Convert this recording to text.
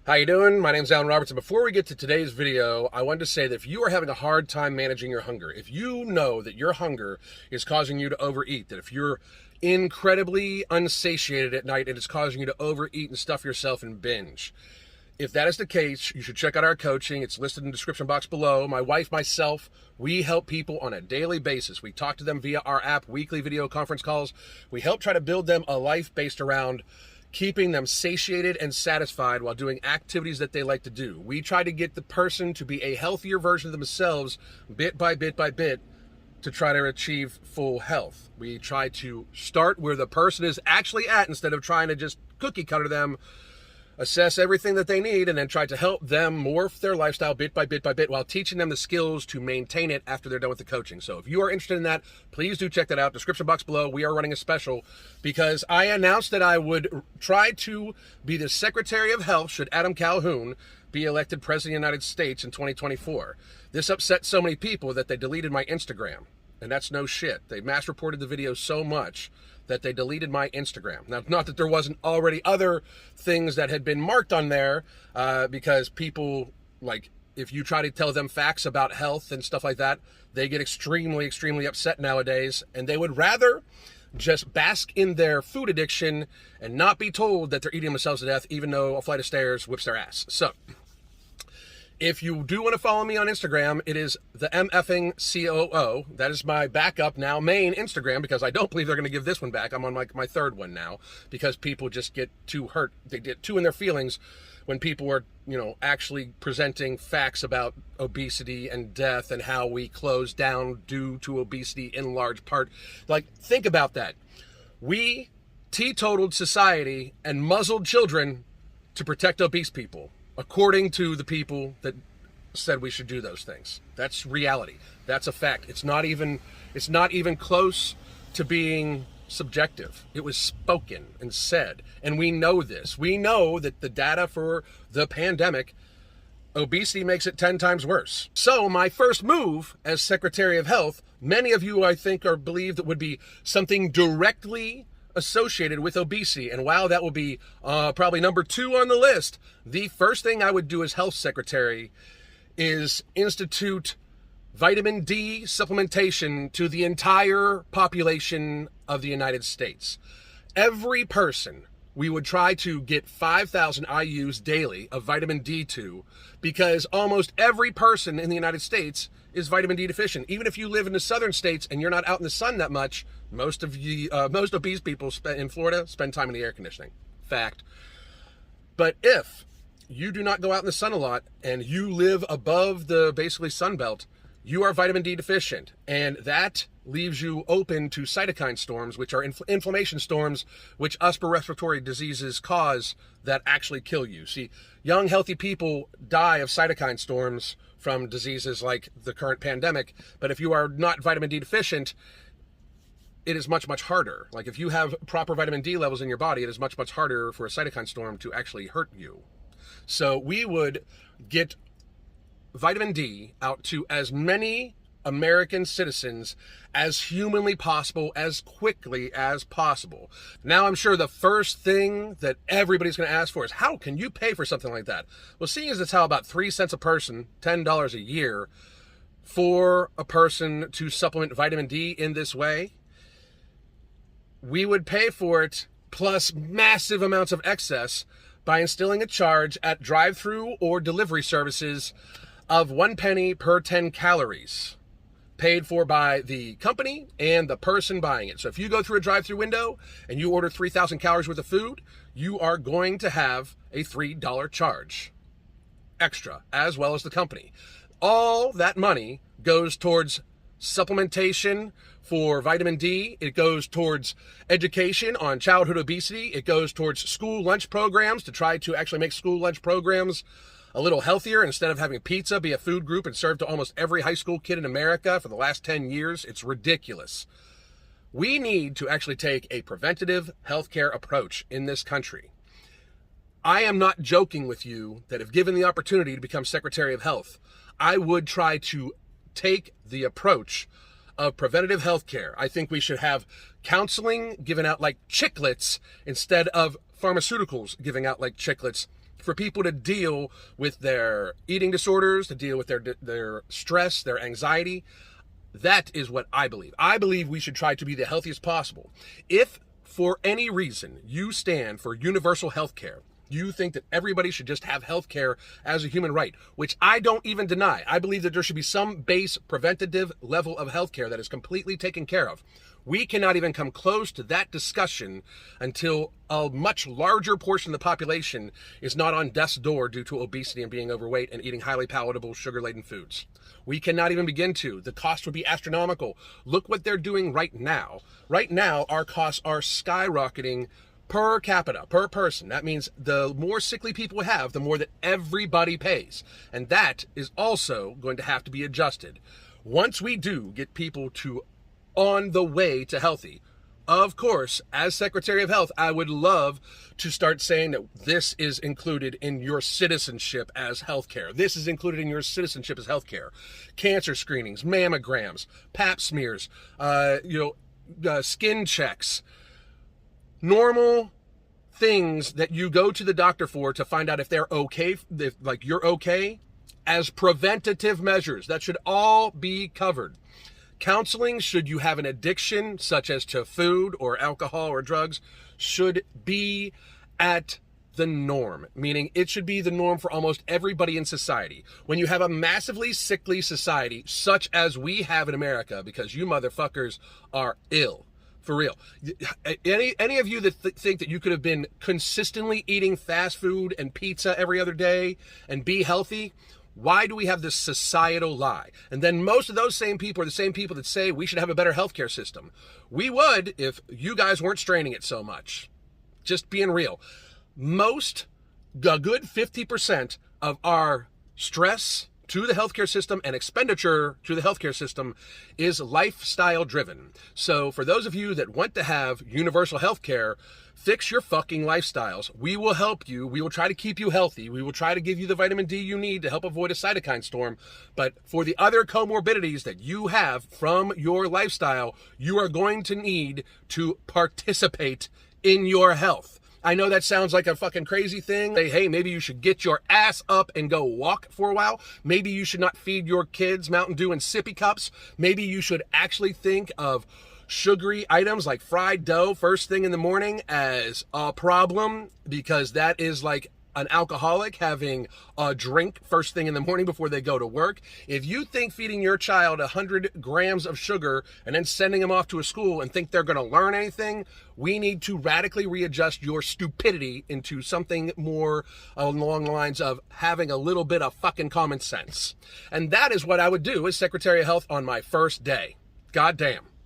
How you doing? My name's Alan Roberts, and before we get to today's video, I wanted to say that if you are having a hard time managing your hunger, if you know that your hunger is causing you to overeat, that if you're incredibly unsatiated at night and it's causing you to overeat and stuff yourself and binge, if that is the case, you should check out our coaching. It's listed in the description box below. My wife, myself, we help people on a daily basis. We talk to them via our app, weekly video conference calls. We help try to build them a life based around keeping them satiated and satisfied while doing activities that they like to do. We try to get the person to be a healthier version of themselves bit by bit by bit to try to achieve full health. We try to start where the person is actually at instead of trying to just cookie cutter them, assess everything that they need, and then try to help them morph their lifestyle bit by bit by bit while teaching them the skills to maintain it after they're done with the coaching. So if you are interested in that, please do check that out. Description box below. We are running a special because I announced that I would try to be the Secretary of Health should Adam Calhoun be elected President of the United States in 2024. This upset so many people that they deleted my Instagram. And that's no shit. They mass reported the video so much that they deleted my Instagram. Now, not that there wasn't already other things that had been marked on there, because people, like, if you try to tell them facts about health and stuff like that, they get extremely, extremely upset nowadays, and they would rather just bask in their food addiction and not be told that they're eating themselves to death, even though a flight of stairs whips their ass. So, if you do want to follow me on Instagram, it is the MFing COO. That is my backup now, main Instagram, because I don't believe they're going to give this one back. I'm on my third one now because people just get too hurt. They get too in their feelings when people are, actually presenting facts about obesity and death and how we close down due to obesity in large part. Like, think about that. We teetotaled society and muzzled children to protect obese people, according to the people that said we should do those things. That's reality. That's a fact. It's not even close to being subjective. It was spoken and said, and we know this. We know that the data for the pandemic, obesity makes it 10 times worse. So my first move as Secretary of Health, many of you I think believe that would be something directly associated with obesity. And while that will be probably number 2 on the list, the first thing I would do as health secretary is institute vitamin D supplementation to the entire population of the United States. Every person we would try to get 5,000 IUs daily of vitamin D to, because almost every person in the United States is vitamin D deficient. Even if you live in the southern states and you're not out in the sun that much, most obese people in Florida spend time in the air conditioning. Fact. But if you do not go out in the sun a lot and you live above the basically sun belt, you are vitamin D deficient, and that leaves you open to cytokine storms, which are inflammation storms, which upper respiratory diseases cause that actually kill you. See, young, healthy people die of cytokine storms from diseases like the current pandemic, but if you are not vitamin D deficient, it is much, much harder. Like, if you have proper vitamin D levels in your body, it is much, much harder for a cytokine storm to actually hurt you. So we would get vitamin D out to as many American citizens as humanly possible, as quickly as possible. Now, I'm sure the first thing that everybody's going to ask for is, how can you pay for something like that? Well, seeing as it's how about 3 cents a person, $10 a year, for a person to supplement vitamin D in this way, we would pay for it plus massive amounts of excess by instilling a charge at drive-through or delivery services of 1 penny per 10 calories, paid for by the company and the person buying it. So if you go through a drive-through window and you order 3,000 calories worth of food, you are going to have a $3 charge extra, as well as the company. All that money goes towards supplementation for vitamin D. It goes towards education on childhood obesity. It goes towards school lunch programs to try to actually make school lunch programs a little healthier. Instead of having pizza be a food group and served to almost every high school kid in America for the last 10 years, it's ridiculous. We need to actually take a preventative healthcare approach in this country. I am not joking with you that if given the opportunity to become Secretary of Health, I would try to take the approach of preventative healthcare. I think we should have counseling given out like chiclets instead of pharmaceuticals giving out like chiclets for people to deal with their eating disorders, to deal with their stress, their anxiety. That is what I believe. I believe we should try to be the healthiest possible. If for any reason you stand for universal health care, you think that everybody should just have health care as a human right, which I don't even deny. I believe that there should be some base preventative level of health care that is completely taken care of. We cannot even come close to that discussion until a much larger portion of the population is not on death's door due to obesity and being overweight and eating highly palatable, sugar-laden foods. We cannot even begin to. The cost would be astronomical. Look what they're doing right now. Right now, our costs are skyrocketing per capita, per person. That means the more sickly people have, the more that everybody pays. And that is also going to have to be adjusted. Once we do get people to on the way to healthy, of course, as Secretary of Health, I would love to start saying that this is included in your citizenship as healthcare. This is included in your citizenship as healthcare. Cancer screenings, mammograms, pap smears, skin checks, normal things that you go to the doctor for to find out if they're okay, if like you're okay, as preventative measures. That should all be covered. Counseling, should you have an addiction, such as to food or alcohol or drugs, should be at the norm, meaning it should be the norm for almost everybody in society. When you have a massively sickly society, such as we have in America, because you motherfuckers are ill, for real. Any of you that think that you could have been consistently eating fast food and pizza every other day and be healthy, why do we have this societal lie? And then most of those same people are the same people that say we should have a better healthcare system. We would if you guys weren't straining it so much. Just being real. A good 50% of our stress to the healthcare system and expenditure to the healthcare system is lifestyle driven. So for those of you that want to have universal healthcare, fix your fucking lifestyles. We will help you. We will try to keep you healthy. We will try to give you the vitamin D you need to help avoid a cytokine storm. But for the other comorbidities that you have from your lifestyle, you are going to need to participate in your health. I know that sounds like a fucking crazy thing. Say, hey, maybe you should get your ass up and go walk for a while. Maybe you should not feed your kids Mountain Dew and sippy cups. Maybe you should actually think of sugary items like fried dough first thing in the morning as a problem, because that is like an alcoholic having a drink first thing in the morning before they go to work. If you think feeding your child 100 grams of sugar and then sending them off to a school and think they're going to learn anything, we need to radically readjust your stupidity into something more along the lines of having a little bit of fucking common sense. And that is what I would do as Secretary of Health on my first day. God damn.